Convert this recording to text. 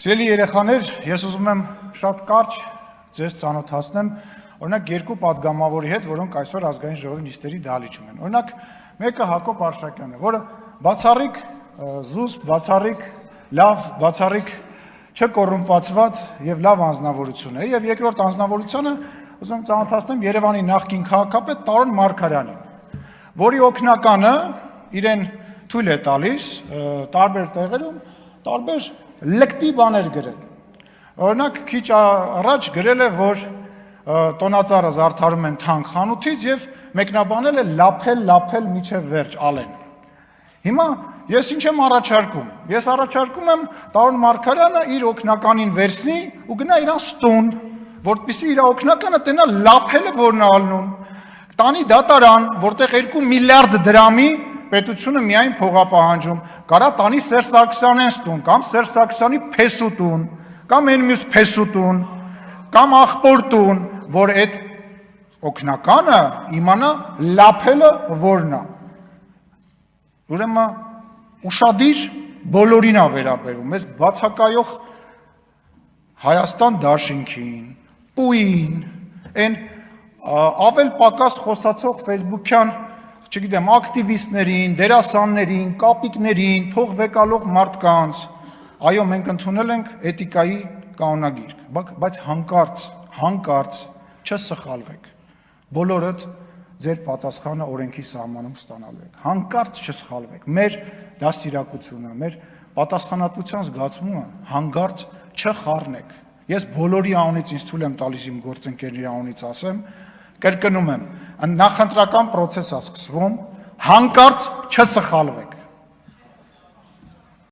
Սիրելի երեխաներ, ես ուզում եմ շատ կարճ ձեզ ծանոթացնեմ օրինակ երկու պատգամավորի հետ, որոնք այսօր ազգային ժողովի նիստերի դահլիճում են։ Օրինակ մեկը Հակոբ Արշակյանն է, որը բացառիկ զուսպ, բացառիկ լավ, բացառիկ չկոռումպացված եւ լավ անձնավորություն է, եւ երկրորդ անձնավորությունը ուզում եմ ծանոթացնեմ Երևանի նախկին քաղաքապետ Տարոն Մարգարյանին, որի օգնականը իրեն թույլ է տալիս տարբեր տեղերում տարբեր լկտի բաներ գրել։ Օրինակ քիչ առաջ գրել է, որ տոնածառը զարդարում են թանկ խանութից եւ մեկնաբանել է լափել միջև վերջ ալեն։ Հիմա ես ինչ եմ առաջարկում։ Ես առաջարկում եմ Տարոն Մարգարյանը իր օգնականին վերցնի ու գնա իրանց տուն, որպեսզի իր օգնականը տենա լափելը որն է ալնում։ Տանի դատարան, որտեղ 2 միլիարդ դրամի պետությունը միայն փող է պահանջում, կարա տանի Սերժ Սարգսյանից տուն, կամ Սերժ Սարգսյանի փեսու տուն, կամ այն մյուս փեսու տուն, կամ աղբոր տուն, որ այդ օգնականը իմանա լափելը որն է։ Ուրեմն ուշադիր բոլորին է վերաբերվում, այս բացակայող Հայաստան դաշինքին, պույին, այն ավել պակաս խոսացող Facebook-յան չգիտեմ, ակտիվիստներին, դերասաններին, կապիկներին, փող վեկալող մարդկանց, այո, մենք ընդունել ենք էթիկայի կանոնագիրք, բայց հանկարծ չսխալվեք, բոլորդ ձեր պատասխանը օրենքի սահմանում ստանալու եք, հանկարծ չսխալվեք, մեր դաստիարակությունը, մեր պատասխանատվության զգացումը հանկարծ չխառնեք, ես բոլորի անունից ինձ թույլ եմ տալիս իմ գործընկերների անունից ասեմ, կրկնում եմ, նախընտրական պրոցես է սկսվում, հանկարծ չսխալվեք։